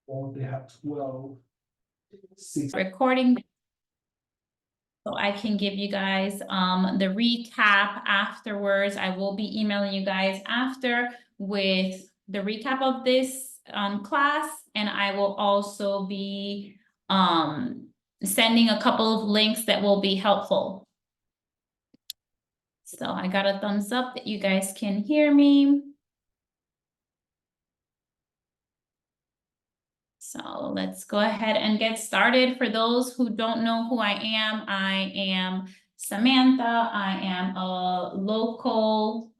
Or they have 12. Recording. So I can give you guys the recap afterwards. I will be emailing you guys after with the recap of this class, and I will also be sending a couple of links that will be helpful. So I got a thumbs up that you guys can hear me. So let's go ahead and get started. For those who don't know who I am Samantha. I am a local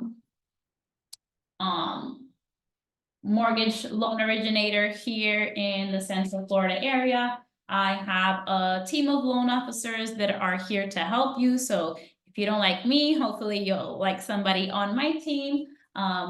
mortgage loan originator here in the Central Florida area. I have a team of loan officers that are here to help you. So if you don't like me, hopefully you'll like somebody on my team.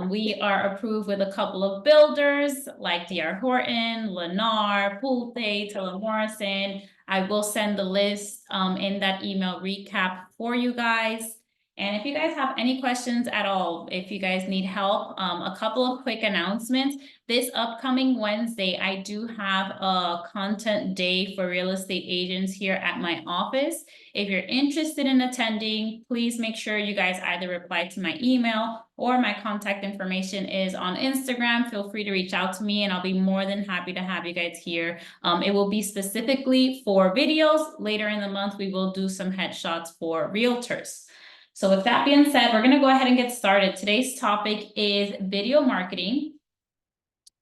We are approved with a couple of builders like D.R. Horton, Lennar, Pulte, Taylor Morrison. I will send the list in that email recap for you guys. And if you guys have any questions at all, if you guys need help, a couple of quick announcements. This upcoming Wednesday, I do have a content day for real estate agents here at my office. If you're interested in attending, please make sure you guys either reply to my email or my contact information is on Instagram. Feel free to reach out to me and I'll be more than happy to have you guys here. It will be specifically for videos. Later in the month, we will do some headshots for realtors. So with that being said, we're going to go ahead and get started. Today's topic is video marketing.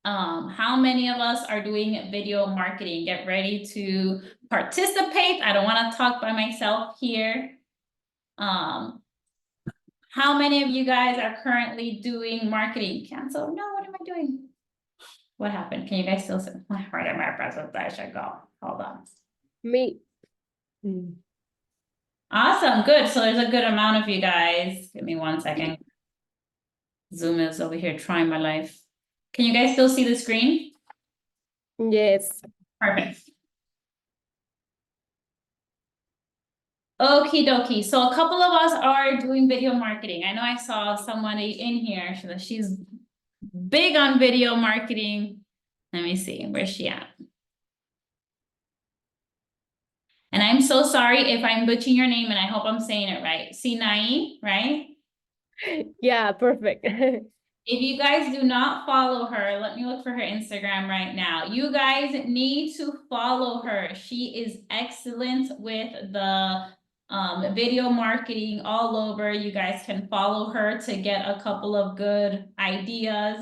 How many of us are doing video marketing? Get ready to participate. I don't want to talk by myself here. How many of you guys are currently doing marketing? Cancel. No, what am I doing? What happened? Can you guys still see? Where did my presentation go? Hold on. Me. Awesome. Good. So there's a good amount of you guys. Give me 1 second. Zoom is over here trying my life. Can you guys still see the screen? Yes. Perfect. Okie dokie. So a couple of us are doing video marketing. I know I saw somebody in here. She's big on video marketing. Let me see. Where's she at? And I'm so sorry if I'm butchering your name and I hope I'm saying it right. Sinai, right? Yeah, perfect. If you guys do not follow her, let me look for her Instagram right now. You guys need to follow her. She is excellent with the video marketing all over. You guys can follow her to get a couple of good ideas.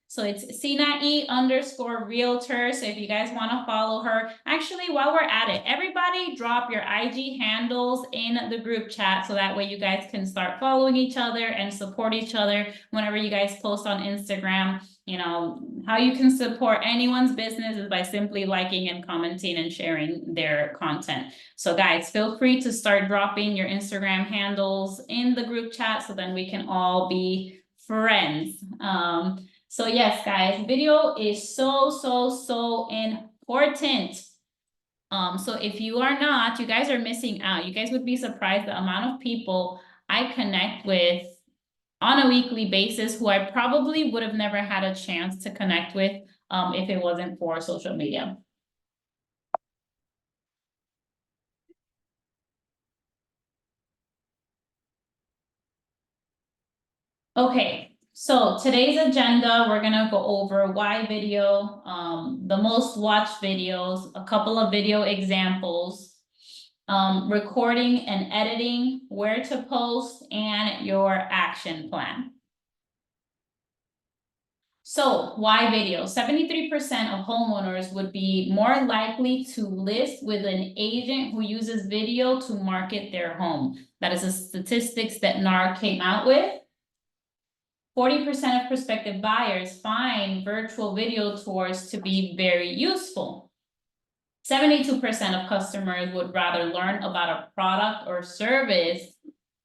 So it's Sinai_realtor. So if you guys want to follow her, actually, while we're at it, everybody drop your IG handles in the group chat so that way you guys can start following each other and support each other whenever you guys post on Instagram. You know, how you can support anyone's business is by simply liking and commenting and sharing their content. So guys, feel free to start dropping your Instagram handles in the group chat so then we can all be friends. So yes, guys, video is so important. So if you are not, you guys are missing out. You guys would be surprised the amount of people I connect with on a weekly basis who I probably would have never had a chance to connect with if it wasn't for social media. Okay. So today's agenda, we're gonna go over why video, the most watched videos, a couple of video examples, recording and editing, where to post, and your action plan. So why video? 73% of homeowners would be more likely to list with an agent who uses video to market their home. That is a statistics that NAR came out with. 40% of prospective buyers find virtual video tours to be very useful. 72% of customers would rather learn about a product or service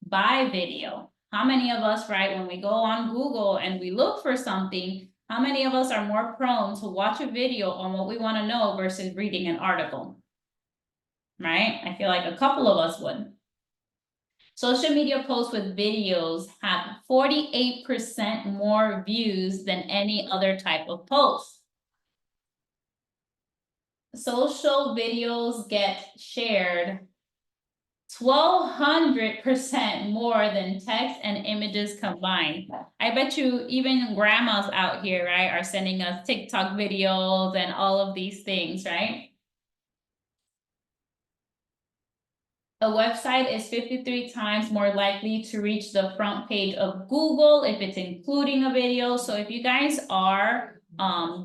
by video. How many of us, right, when we go on Google and we look for something, how many of us are more prone to watch a video on what we want to know versus reading an article? Right? I feel like a couple of us would. Social media posts with videos have 48% more views than any other type of post. social videos get shared 1,200% more than text and images combined. I bet you even grandmas out here, right, are sending us TikTok videos and all of these things, right? A website is 53 times more likely to reach the front page of Google if it's including a video. So if you guys are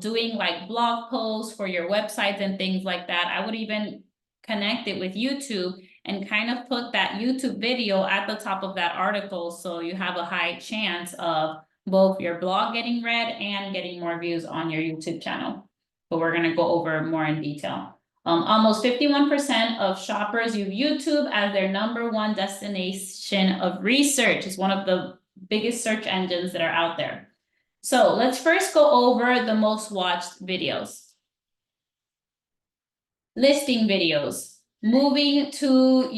doing like blog posts for your websites and things like that, I would even connect it with YouTube and kind of put that YouTube video at the top of that article, so you have a high chance of both your blog getting read and getting more views on your YouTube channel. But we're gonna go over more in detail. Almost 51% of shoppers use YouTube as their #1 destination of research. It's one of the biggest search engines that are out there. So let's first go over the most watched videos. Listing videos, moving to,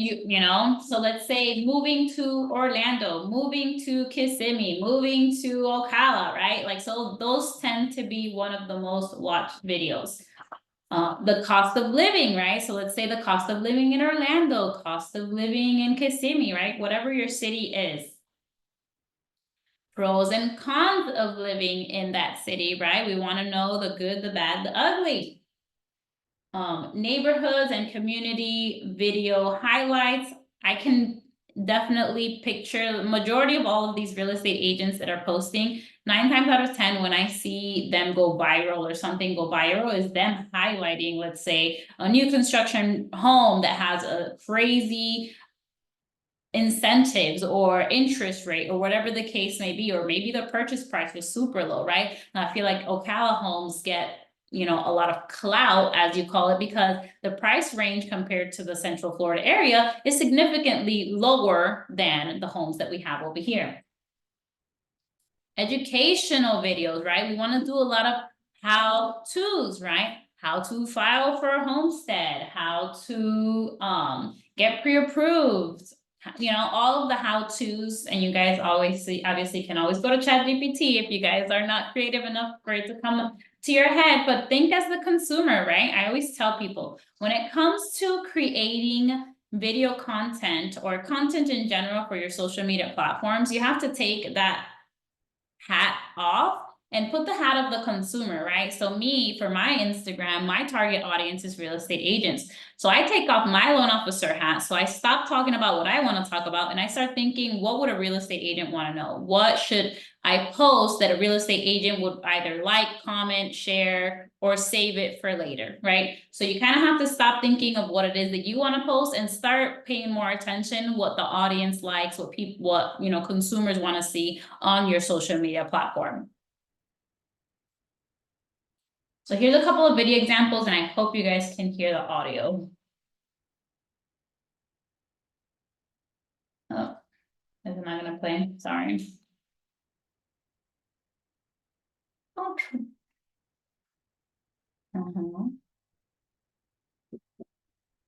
so let's say moving to Orlando, moving to Kissimmee, moving to Ocala, right? Like, so those tend to be one of the most watched videos. The cost of living, right? So let's say the cost of living in Orlando, cost of living in Kissimmee, right? Whatever your city is. Pros and cons of living in that city, right? We want to know the good, the bad, the ugly. Neighborhoods and community video highlights. I can definitely picture the majority of all of these real estate agents that are posting. 9 times out of 10, when I see them go viral or something go viral, is them highlighting, let's say, a new construction home that has a crazy incentives or interest rate or whatever the case may be, or maybe the purchase price was super low, right? And I feel like Ocala homes get, a lot of clout, as you call it, because the price range compared to the Central Florida area is significantly lower than the homes that we have over here. Educational videos, right? We want to do a lot of how-tos, right? How to file for a homestead, how to get pre-approved, all of the how-tos. And you guys obviously can always go to ChatGPT if you guys are not creative enough for it to come to your head, but think as the consumer, right? I always tell people, when it comes to creating video content or content in general for your social media platforms, you have to take that hat off and put the hat of the consumer, right? So me, for my Instagram, my target audience is real estate agents. So I take off my loan officer hat. So I stop talking about what I want to talk about and I start thinking, what would a real estate agent want to know? What should I post that a real estate agent would either like, comment, share, or save it for later, right? So you kind of have to stop thinking of what it is that you want to post and start paying more attention what the audience likes, what consumers want to see on your social media platform. So here's a couple of video examples, and I hope you guys can hear the audio. Oh, is it not gonna play? Sorry. Okay.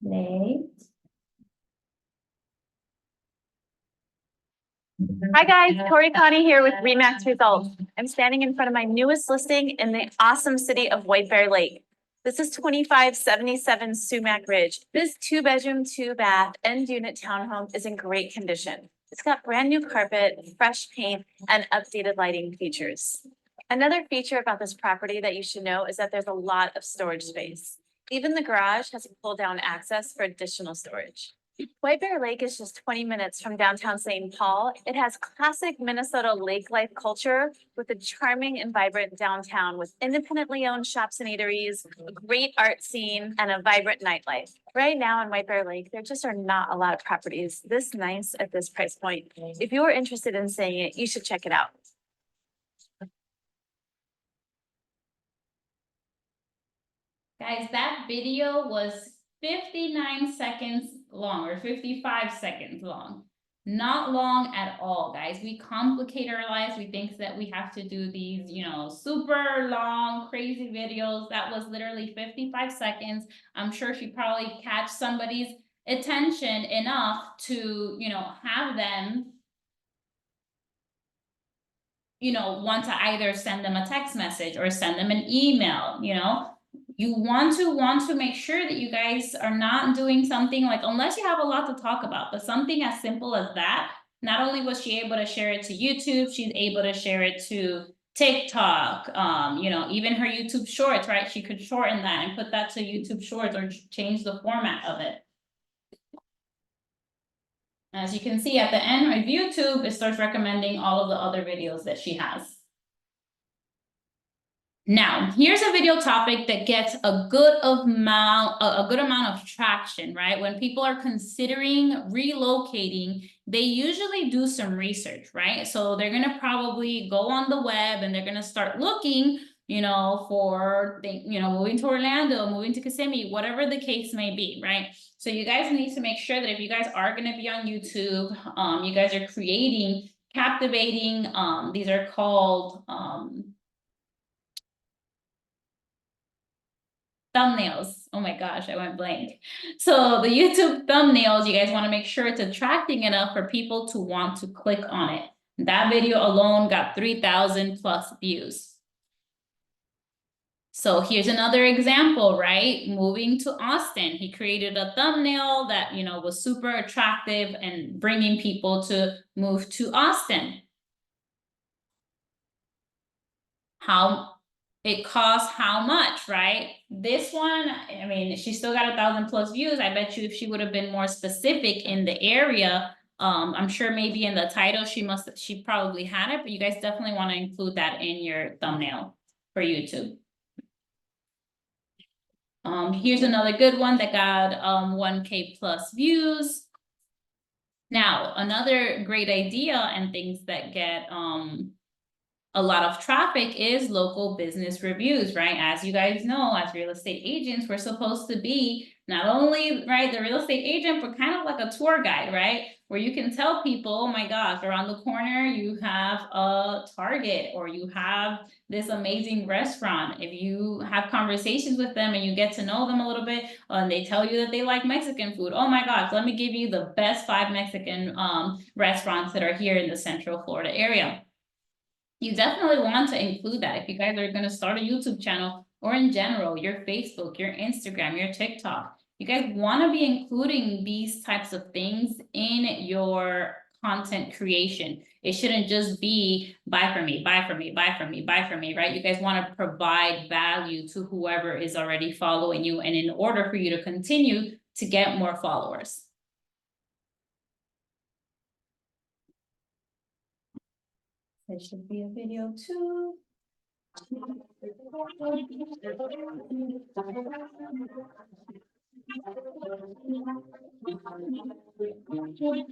Play. Hi guys, Tori Connie here with RE/MAX Results. I'm standing in front of my newest listing in the awesome city of White Bear Lake. This is 2577 Sumac Ridge. This 2-bedroom, 2-bath, end unit townhome is in great condition. It's got brand new carpet, fresh paint, and updated lighting features. Another feature about this property that you should know is that there's a lot of storage space. Even the garage has a pull-down access for additional storage. White Bear Lake is just 20 minutes from downtown St. Paul. It has classic Minnesota lake life culture with a charming and vibrant downtown with independently owned shops and eateries, a great art scene, and a vibrant nightlife. Right now in White Bear Lake, there just are not a lot of properties this nice at this price point. If you're interested in seeing it, you should check it out. Guys, that video was 59 seconds long or 55 seconds long. Not long at all, guys. We complicate our lives. We think that we have to do these, super long, crazy videos. That was literally 55 seconds. I'm sure she probably catch somebody's attention enough to, have them, want to either send them a text message or send them an email, You want to make sure that you guys are not doing something like, unless you have a lot to talk about, but something as simple as that. Not only was she able to share it to YouTube, she's able to share it to TikTok, you know, even her YouTube shorts, right? She could shorten that and put that to YouTube shorts or change the format of it. As you can see at the end of YouTube, it starts recommending all of the other videos that she has. Now, here's a video topic that gets a good amount of traction, right? When people are considering relocating, they usually do some research, right? So they're gonna probably go on the web and they're gonna start looking, you know, for moving to Orlando, moving to Kissimmee, whatever the case may be, right? So you guys need to make sure that if you guys are gonna be on YouTube, you guys are creating captivating, these are called thumbnails. Oh my gosh, I went blank. So the YouTube thumbnails, you guys want to make sure it's attracting enough for people to want to click on it. That video alone got 3,000 plus views. So here's another example, right? Moving to Austin. He created a thumbnail that, you know, was super attractive and bringing people to move to Austin. It costs how much, right? This one, I mean, she still got 1,000 plus views. I bet you if she would have been more specific in the area, I'm sure maybe in the title she probably had it, but you guys definitely want to include that in your thumbnail for YouTube. Here's another good one that got 1K plus views. Now, another great idea and things that get a lot of traffic is local business reviews, right? As you guys know, as real estate agents, we're supposed to be not only, right, the real estate agent, but kind of like a tour guide, right? Where you can tell people, oh my gosh, around the corner, you have a Target or you have this amazing restaurant. If you have conversations with them and you get to know them a little bit, and they tell you that they like Mexican food, oh my gosh, let me give you the best 5 Mexican restaurants that are here in the Central Florida area. You definitely want to include that if you guys are going to start a YouTube channel or in general, your Facebook, your Instagram, your TikTok. You guys want to be including these types of things in your content creation. It shouldn't just be buy from me, buy from me, buy from me, buy from me, right? You guys want to provide value to whoever is already following you, and in order for you to continue to get more followers. There should be a video too.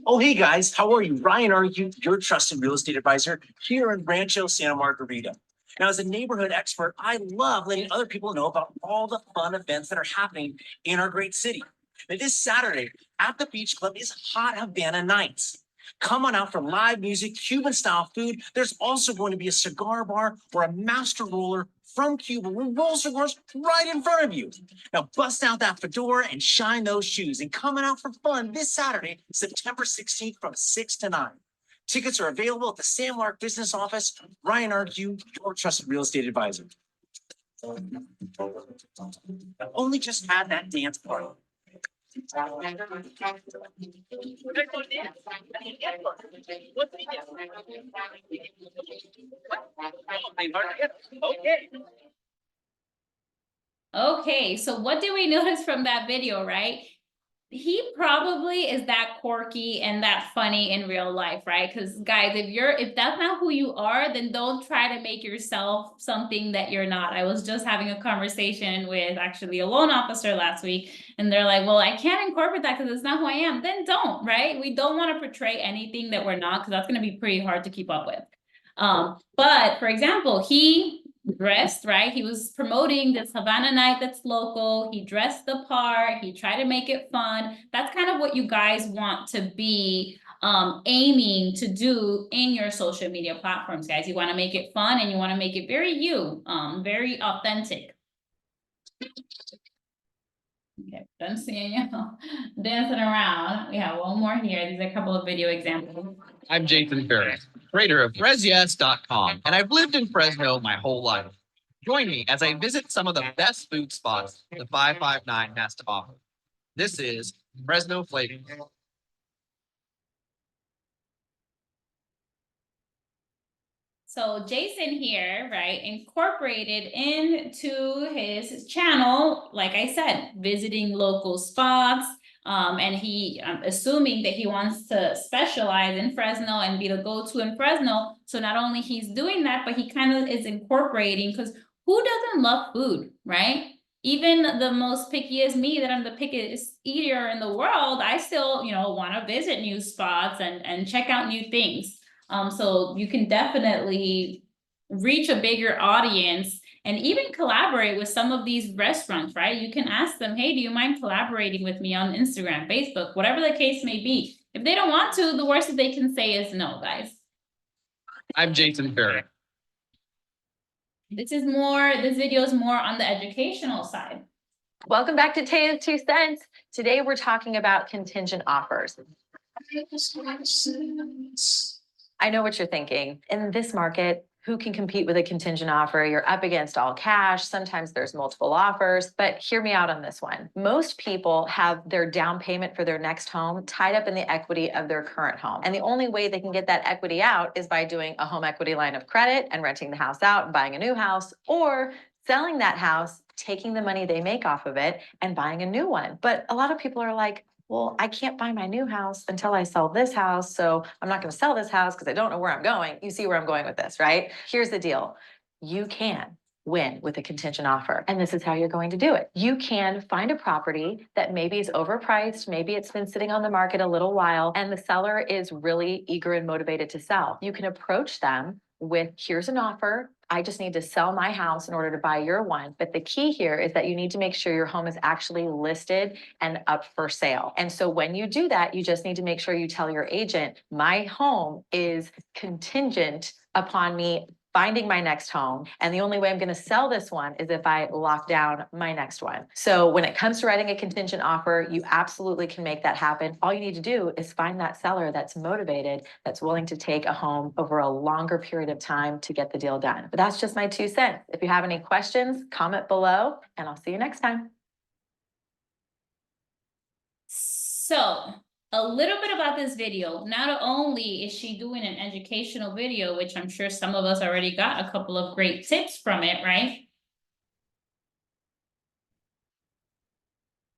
Oh, hey guys, how are you? Ryan Argue, your trusted real estate advisor here in Rancho Santa Margarita. Now, as a neighborhood expert, I love letting other people know about all the fun events that are happening in our great city. Now, this Saturday at the Beach Club is Hot Havana Nights. Come on out for live music, Cuban style food. There's also going to be a cigar bar or a master roller from Cuba who rolls cigars right in front of you. Now bust out that fedora and shine those shoes and coming out for fun this Saturday, September 16th from 6 to 9. Tickets are available at the San Mark Business Office. Ryan Argue, your trusted real estate advisor. Only just had that dance party. Okay, so what did we notice from that video, right? He probably is that quirky and that funny in real life, right? Because guys, if that's not who you are, then don't try to make yourself something that you're not. I was just having a conversation with actually a loan officer last week, and they're like, well, I can't incorporate that because it's not who I am. Then don't, right? We don't want to portray anything that we're not, because that's going to be pretty hard to keep up with. But for example, he dressed, right? He was promoting this Havana night that's local. He dressed the part. He tried to make it fun. That's kind of what you guys want to be aiming to do in your social media platforms, guys. You want to make it fun and you want to make it very you, very authentic. Okay, done seeing you dancing around. We have one more here. These are a couple of video examples. I'm Jason Ferris, creator of FresYes.com, and I've lived in Fresno my whole life. Join me as I visit some of the best food spots the 559 has to offer. This is Fresno Flavors. So Jason here, right, incorporated into his channel, like I said, visiting local spots. And I'm assuming that he wants to specialize in Fresno and be the go-to in Fresno. So not only he's doing that, but he kind of is incorporating, because who doesn't love food, right? Even the most picky as me, that I'm the pickiest eater in the world, I still, want to visit new spots and check out new things. So you can definitely reach a bigger audience and even collaborate with some of these restaurants, right? You can ask them, hey, do you mind collaborating with me on Instagram, Facebook, whatever the case may be. If they don't want to, the worst that they can say is no, guys. I'm Jason Ferry. This video is more on the educational side. Welcome back to Taya's 2 Cents. Today, we're talking about contingent offers. I know what you're thinking. In this market, who can compete with a contingent offer? You're up against all cash. Sometimes there's multiple offers, but hear me out on this one. Most people have their down payment for their next home tied up in the equity of their current home. And the only way they can get that equity out is by doing a home equity line of credit and renting the house out and buying a new house, or selling that house, taking the money they make off of it and buying a new one. But a lot of people are like, well, I can't buy my new house until I sell this house. So I'm not going to sell this house because I don't know where I'm going. You see where I'm going with this, right? Here's the deal. You can win with a contingent offer. And this is how you're going to do it. You can find a property that maybe is overpriced. Maybe it's been sitting on the market a little while and the seller is really eager and motivated to sell. You can approach them with, here's an offer. I just need to sell my house in order to buy your one. But the key here is that you need to make sure your home is actually listed and up for sale. And so when you do that, you just need to make sure you tell your agent, my home is contingent upon me finding my next home. And the only way I'm going to sell this one is if I lock down my next one. So when it comes to writing a contingent offer, you absolutely can make that happen. All you need to do is find that seller that's motivated, that's willing to take a home over a longer period of time to get the deal done. But that's just my 2 cents. If you have any questions, comment below, and I'll see you next time. So a little bit about this video. Not only is she doing an educational video, which I'm sure some of us already got a couple of great tips from it, right?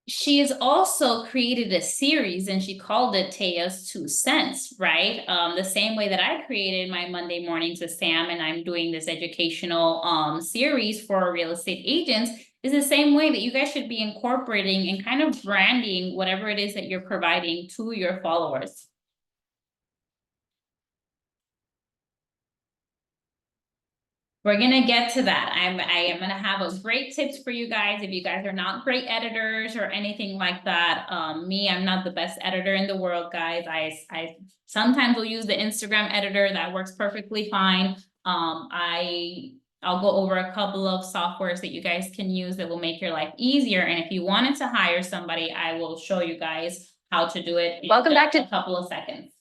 She has also created a series and she called it Taya's 2 Cents, right? The same way that I created my Monday Mornings with Sam and I'm doing this educational series for real estate agents is the same way that you guys should be incorporating and kind of branding whatever it is that you're providing to your followers. We're gonna get to that. I am gonna have a great tips for you guys. If you guys are not great editors or anything like that, I'm not the best editor in the world, guys. I sometimes will use the Instagram editor. That works perfectly fine. I'll go over a couple of softwares that you guys can use that will make your life easier. And if you wanted to hire somebody, I will show you guys how to do it. Welcome back to a couple of seconds.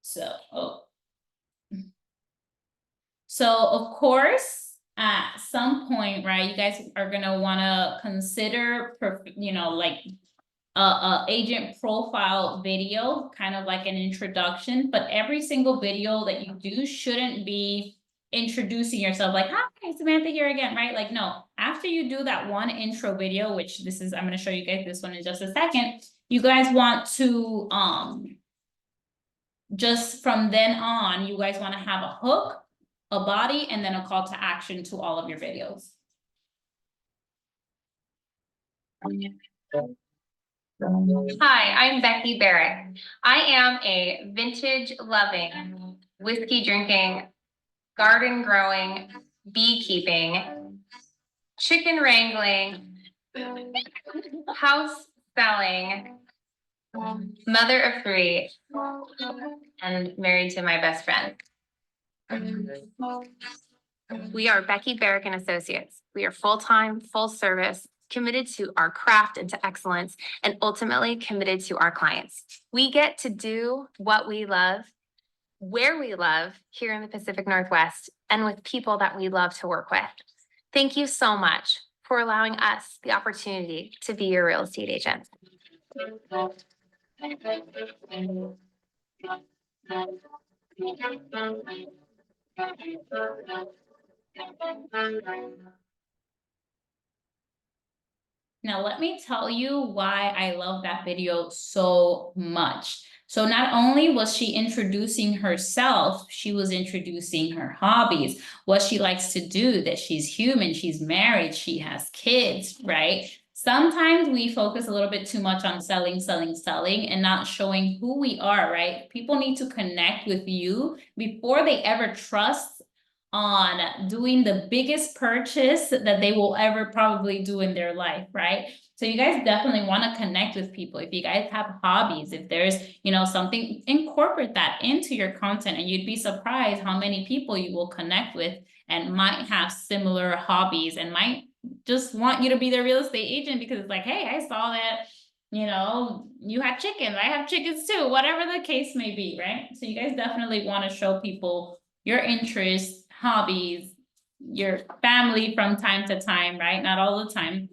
So of course, at some point, right, you guys are gonna wanna consider, like a agent profile video, kind of like an introduction, but every single video that you do shouldn't be introducing yourself like, hi, Samantha here again, right? Like, no, after you do that one intro video, which I'm gonna show you guys this one in just a second, you guys want to, just from then on, you guys wanna have a hook, a body, and then a call to action to all of your videos. Hi, I'm Becky Barrett. I am a vintage loving, whiskey drinking, garden growing, beekeeping, chicken wrangling, house selling, mother of 3, and married to my best friend. We are Becky Barrett and Associates. We are full-time, full service, committed to our craft and to excellence, and ultimately committed to our clients. We get to do what we love where we love here in the Pacific Northwest, and with people that we love to work with. Thank you so much for allowing us the opportunity to be your real estate agent. Now, let me tell you why I love that video so much. So not only was she introducing herself, she was introducing her hobbies, what she likes to do, that she's human, she's married, she has kids, right? Sometimes we focus a little bit too much on selling, and not showing who we are, right? People need to connect with you before they ever trust on doing the biggest purchase that they will ever probably do in their life, right? So you guys definitely want to connect with people. If you guys have hobbies, if there's, you know, something, incorporate that into your content, and you'd be surprised how many people you will connect with and might have similar hobbies and might just want you to be their real estate agent because it's like, hey, I saw that, you know, you had chickens, I have chickens too, whatever the case may be, right? So you guys definitely want to show people your interests, hobbies, your family from time to time, right? Not all the time.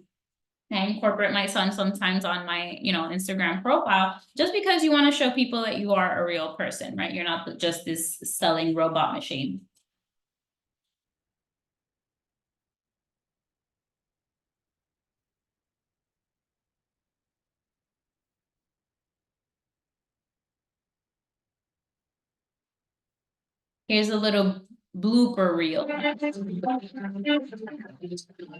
I incorporate my son sometimes on my, you know, Instagram profile, just because you want to show people that you are a real person, right? You're not just this selling robot machine. Here's a little blooper reel.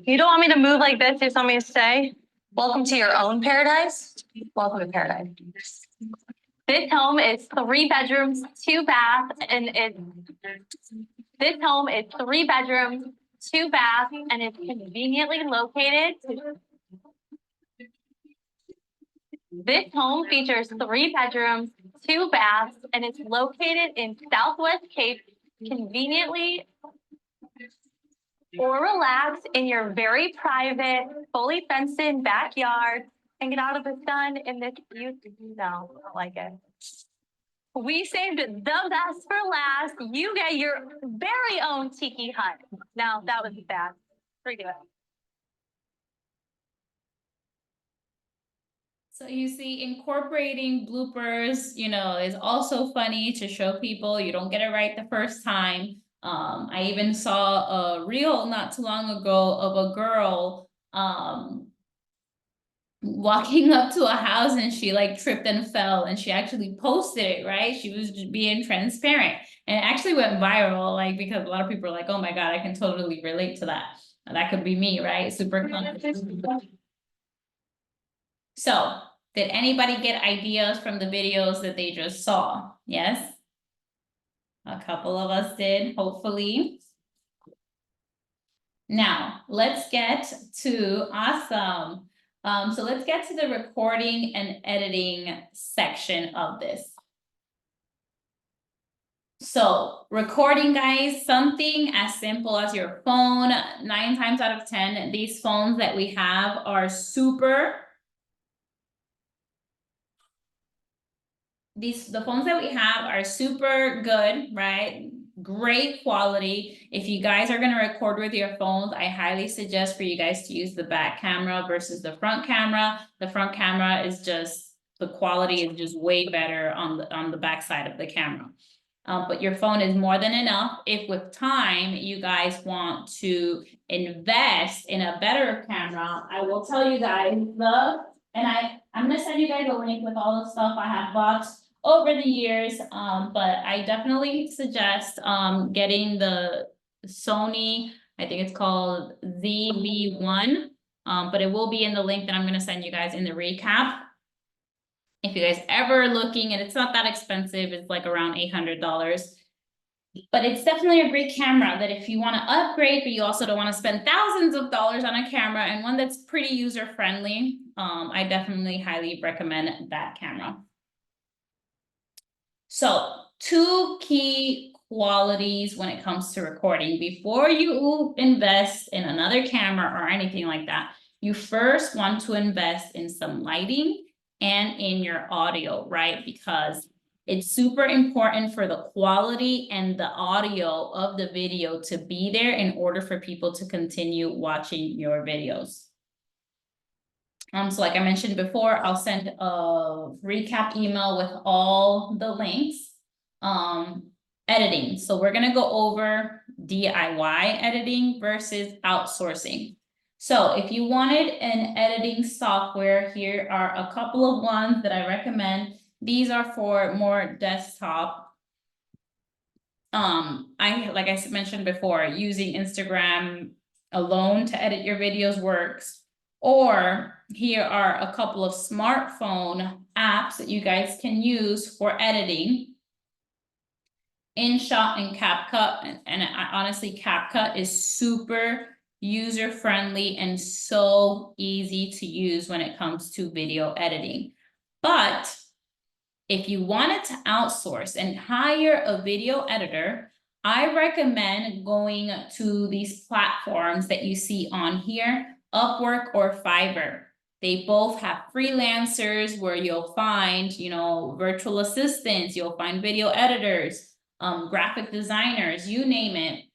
You don't want me to move like this, you just want me to stay? Welcome to your own paradise. Welcome to paradise. This home is 3 bedrooms, 2 baths, this home is 3 bedrooms, 2 baths, and it's conveniently located. This home features 3 bedrooms, 2 baths, and it's located in Southwest Cape, conveniently or relax in your very private, fully fenced in backyard and get out of the sun in this no, I don't like it. We saved the best for last. You get your very own tiki hut. Now that was bad. Redo it. So you see, incorporating bloopers, you know, is also funny to show people you don't get it right the first time. I even saw a reel not too long ago of a girl walking up to a house and she like tripped and fell, and she actually posted it, right? She was just being transparent, and it actually went viral, like, because a lot of people are like, oh my God, I can totally relate to that. That could be me, right? Super confident. So, did anybody get ideas from the videos that they just saw? Yes? A couple of us did, hopefully. Now, let's get to, awesome. So let's get to the recording and editing section of this. So recording, guys, something as simple as your phone. 9 times out of 10, these phones that we have are the phones that we have are super good, right? Great quality. If you guys are going to record with your phones, I highly suggest for you guys to use the back camera versus the front camera. The front camera is just, the quality is just way better on the back side of the camera. But your phone is more than enough. If with time you guys want to invest in a better camera, I will tell you guys I'm gonna send you guys a link with all the stuff I have bought over the years. But I definitely suggest getting the Sony, I think it's called ZV-1. But it will be in the link that I'm gonna send you guys in the recap. If you guys ever looking, and it's not that expensive, it's like around $800. But it's definitely a great camera that if you want to upgrade, but you also don't want to spend thousands of dollars on a camera, and one that's pretty user friendly, I definitely highly recommend that camera. So 2 key qualities when it comes to recording. Before you invest in another camera or anything like that, you first want to invest in some lighting and in your audio, right? Because It's super important for the quality and the audio of the video to be there in order for people to continue watching your videos. So like I mentioned before, I'll send a recap email with all the links. Editing, so we're gonna go over DIY editing versus outsourcing. So if you wanted an editing software, here are a couple of ones that I recommend. These are for more desktop. Like I mentioned before, using Instagram alone to edit your videos works. Or here are a couple of smartphone apps that you guys can use for editing. InShot and CapCut, and honestly, CapCut is super user-friendly and so easy to use when it comes to video editing. But if you wanted to outsource and hire a video editor, I recommend going to these platforms that you see on here, Upwork or Fiverr. They both have freelancers where you'll find, you know, virtual assistants, you'll find video editors, graphic designers, you name it.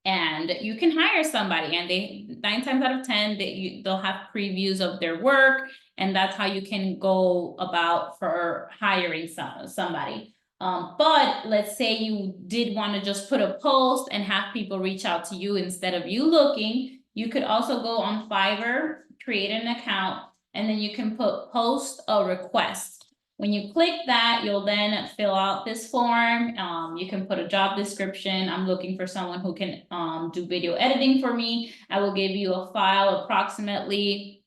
And you can hire somebody, and they 9 times out of 10 they'll have previews of their work, and that's how you can go about for hiring somebody. But let's say you did want to just put a post and have people reach out to you instead of you looking. You could also go on Fiverr, create an account, and then you can post a request. When you click that, you'll then fill out this form. You can put a job description. I'm looking for someone who can do video editing for me. I will give you a file approximately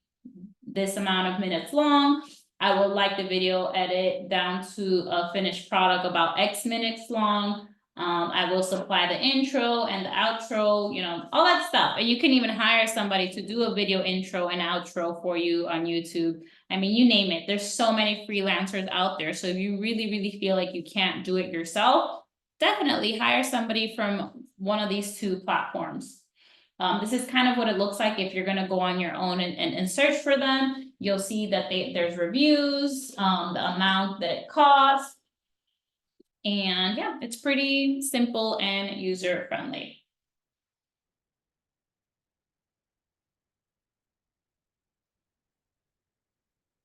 this amount of minutes long. I would like the video edit down to a finished product about X minutes long. I will supply the intro and the outro, you know, all that stuff. And you can even hire somebody to do a video intro and outro for you on YouTube. I mean, you name it. There's so many freelancers out there. So if you really, really feel like you can't do it yourself, definitely hire somebody from one of these 2 platforms. This is kind of what it looks like if you're gonna go on your own and search for them. You'll see that there's reviews, the amount that it costs. And yeah, it's pretty simple and user friendly.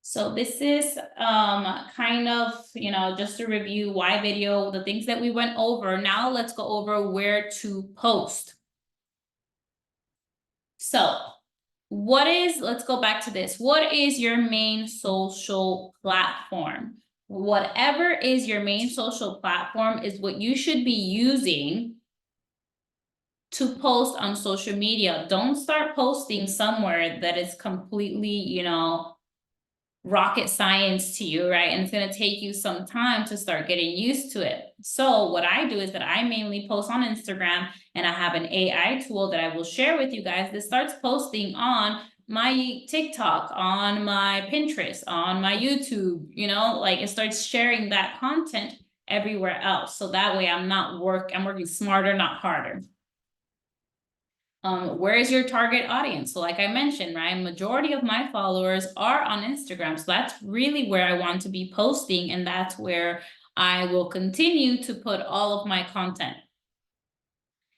So this is kind of, you know, just to review why video, the things that we went over. Now let's go over where to post. So let's go back to this. What is your main social platform? Whatever is your main social platform is what you should be using to post on social media. Don't start posting somewhere that is completely, you know, rocket science to you, right? And it's going to take you some time to start getting used to it. So what I do is that I mainly post on Instagram, and I have an AI tool that I will share with you guys that starts posting on my TikTok, on my Pinterest, on my YouTube, you know, like it starts sharing that content everywhere else. So that way I'm working smarter, not harder. Where is your target audience? So like I mentioned, right, majority of my followers are on Instagram. So that's really where I want to be posting, and that's where I will continue to put all of my content.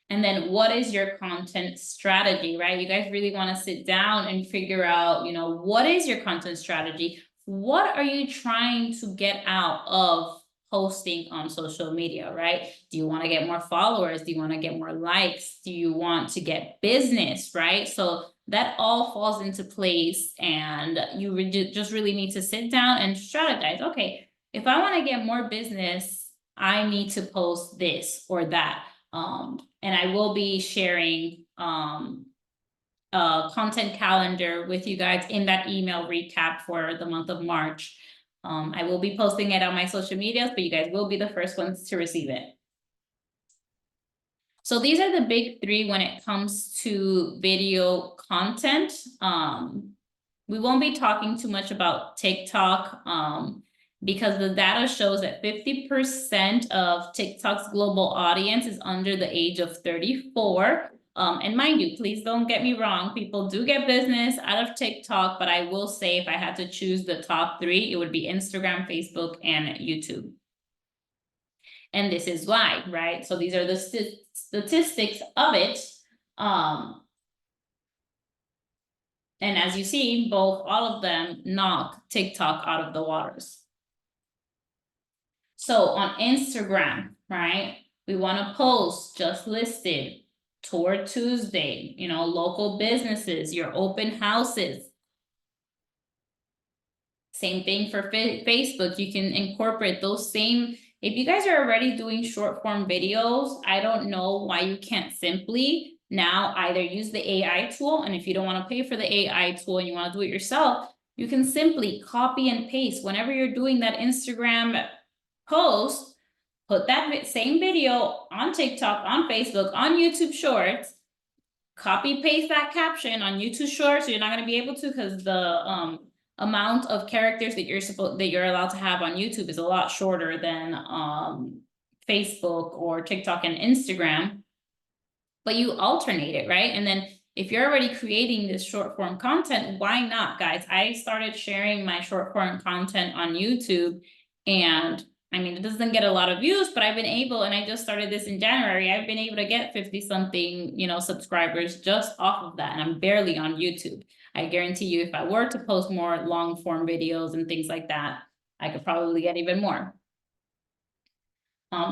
And then what is your content strategy, right? You guys really want to sit down and figure out, you know, what is your content strategy? What are you trying to get out of posting on social media, right? Do you want to get more followers? Do you want to get more likes? Do you want to get business, right? So that all falls into place, and you just really need to sit down and strategize. Okay, if I want to get more business, I need to post this or that. And I will be sharing a content calendar with you guys in that email recap for the month of March. I will be posting it on my social medias, but you guys will be the first ones to receive it. So these are the big 3 when it comes to video content. We won't be talking too much about TikTok because the data shows that 50% of TikTok's global audience is under the age of 34. And mind you, please don't get me wrong, people do get business out of TikTok, but I will say if I had to choose the top 3, it would be Instagram, Facebook, and YouTube. And this is why, right? So these are the statistics of it. And as you see, all of them knock TikTok out of the waters. So on Instagram, right, we want to post just listed, Tour Tuesday, you know, local businesses, your open houses. Same thing for Facebook. You can incorporate those same. If you guys are already doing short form videos, I don't know why you can't simply now either use the AI tool, and if you don't want to pay for the AI tool and you want to do it yourself, you can simply copy and paste whenever you're doing that Instagram post, put that same video on TikTok, on Facebook, on YouTube Shorts, copy paste that caption on YouTube Shorts. So you're not going to be able to, because the amount of characters that you're allowed to have on YouTube is a lot shorter than Facebook or TikTok and Instagram. But you alternate it, right? And then if you're already creating this short form content, why not, guys? I started sharing my short form content on YouTube, and I mean, it doesn't get a lot of views, but I've been able, and I just started this in January, I've been able to get 50 something, you know, subscribers just off of that. And I'm barely on YouTube. I guarantee you, if I were to post more long form videos and things like that, I could probably get even more.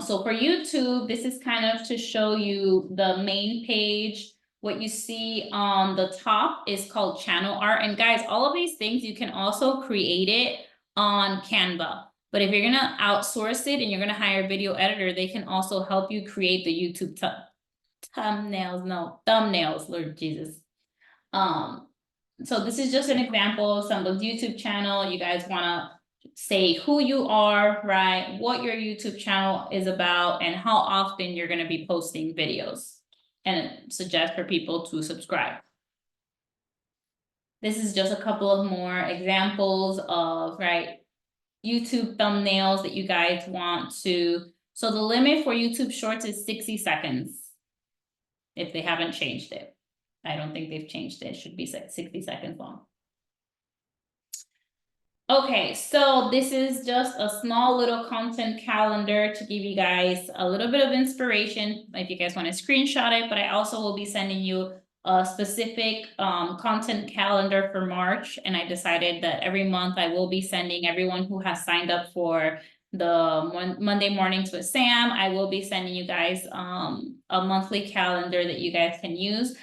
So for YouTube, this is kind of to show you the main page. What you see on the top is called channel art. And guys, all of these things, you can also create it on Canva. But if you're gonna outsource it and you're gonna hire a video editor, they can also help you create the YouTube thumbnails, Lord Jesus. So this is just an example of someone's YouTube channel. You guys wanna say who you are, right? What your YouTube channel is about and how often you're gonna be posting videos, and suggest for people to subscribe. This is just a couple of more examples of, right, YouTube thumbnails that you guys want to. So the limit for YouTube Shorts is 60 seconds. If they haven't changed it. I don't think they've changed it. It should be 60 seconds long. Okay, so this is just a small little content calendar to give you guys a little bit of inspiration if you guys want to screenshot it, but I also will be sending you a specific content calendar for March, and I decided that every month I will be sending everyone who has signed up for the Monday Mornings with Sam. I will be sending you guys a monthly calendar that you guys can use.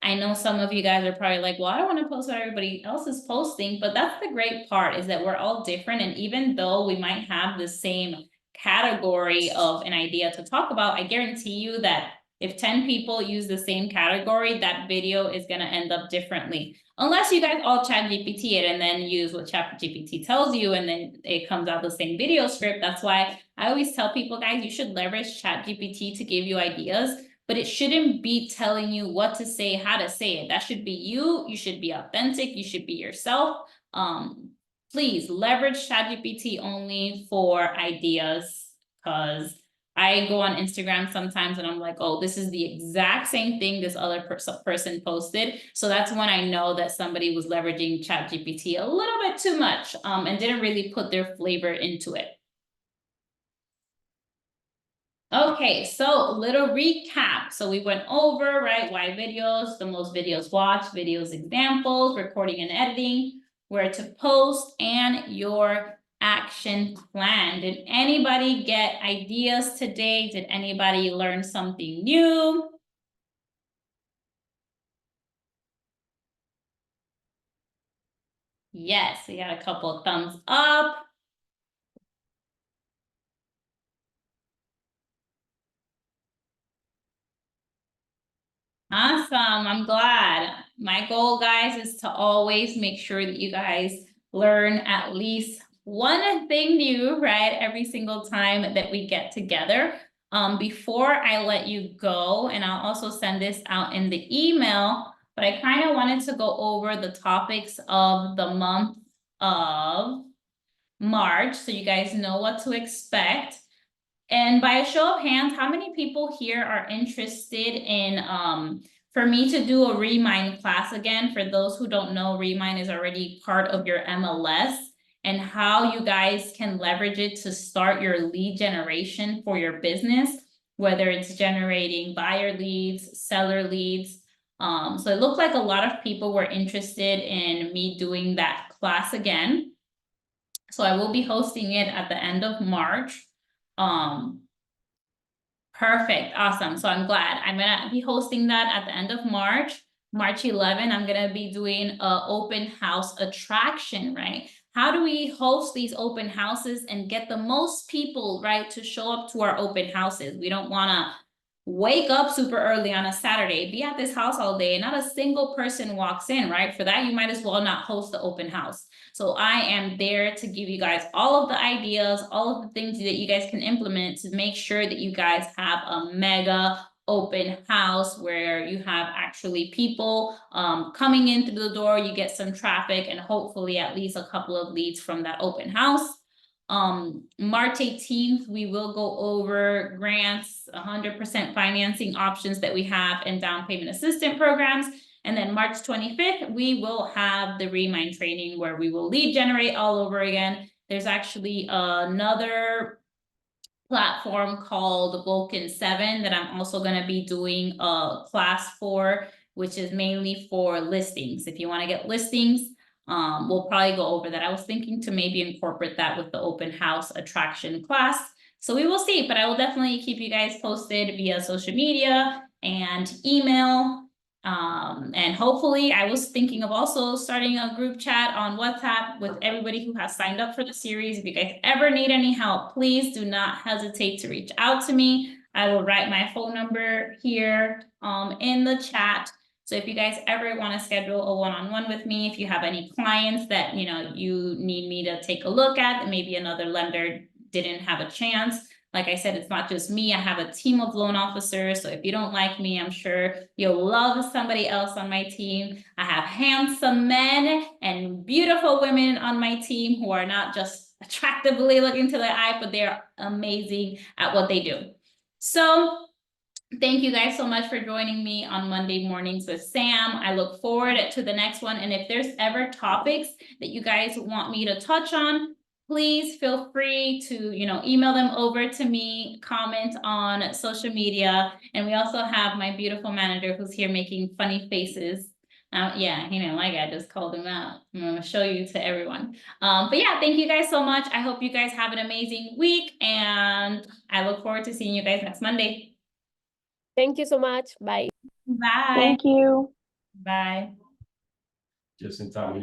I know some of you guys are probably like, well, I don't want to post what everybody else is posting, but that's the great part, is that we're all different. And even though we might have the same category of an idea to talk about, I guarantee you that if 10 people use the same category, that video is going to end up differently. Unless you guys all ChatGPT it and then use what ChatGPT tells you, and then it comes out the same video script. That's why I always tell people, guys, you should leverage ChatGPT to give you ideas. But it shouldn't be telling you what to say, how to say it. That should be you. You should be authentic. You should be yourself. Please leverage ChatGPT only for ideas, because I go on Instagram sometimes and I'm like, oh, this is the exact same thing this other person posted. So that's when I know that somebody was leveraging ChatGPT a little bit too much and didn't really put their flavor into it. Okay, so little recap. So we went over, right, why videos, the most videos watched, videos examples, recording and editing, where to post, and your action plan. Did anybody get ideas today? Did anybody learn something new? Yes, we got a couple of thumbs up. Awesome, I'm glad. My goal, guys, is to always make sure that you guys learn at least one thing new, right? Every single time that we get together. Before I let you go, and I'll also send this out in the email, but I kind of wanted to go over the topics of the month of March, so you guys know what to expect. And by a show of hands, how many people here are interested in for me to do a Remind class again? For those who don't know, Remind is already part of your MLS. and how you guys can leverage it to start your lead generation for your business, whether it's generating buyer leads, seller leads. So it looked like a lot of people were interested in me doing that class again. So I will be hosting it at the end of March. Perfect, awesome. So I'm glad. I'm gonna be hosting that at the end of March. March 11, I'm gonna be doing a open house attraction, right? How do we host these open houses and get the most people, right, to show up to our open houses? We don't wanna wake up super early on a Saturday, be at this house all day, and not a single person walks in, right? For that, you might as well not host the open house. So I am there to give you guys all of the ideas, all of the things that you guys can implement to make sure that you guys have a mega open house where you have actually people coming in through the door, you get some traffic, and hopefully at least a couple of leads from that open house. March 18th, we will go over grants, 100% financing options that we have, and down payment assistance programs. And then March 25th, we will have the Remind training where we will lead generate all over again. There's actually another platform called Vulcan 7 that I'm also going to be doing a class for, which is mainly for listings. If you want to get listings, we'll probably go over that. I was thinking to maybe incorporate that with the open house attraction class. So we will see, but I will definitely keep you guys posted via social media and email. And hopefully I was thinking of also starting a group chat on WhatsApp with everybody who has signed up for the series. If you guys ever need any help, please do not hesitate to reach out to me. I will write my phone number here in the chat. So if you guys ever want to schedule a one-on-one with me, if you have any clients that you need me to take a look at, and maybe another lender didn't have a chance. Like I said, it's not just me. I have a team of loan officers. So if you don't like me, I'm sure you'll love somebody else on my team. I have handsome men and beautiful women on my team who are not just attractively looking to the eye, but they're amazing at what they do. So thank you guys so much for joining me on Monday mornings with Sam. I look forward to the next one. And if there's ever topics that you guys want me to touch on, please feel free to, email them over to me, comment on social media. And we also have my beautiful manager who's here making funny faces. Yeah, he didn't like it. I just called him out. I'm going to show you to everyone. But yeah, thank you guys so much. I hope you guys have an amazing week, and I look forward to seeing you guys next Monday. Thank you so much. Bye. Bye. Thank you. Bye. Just in time.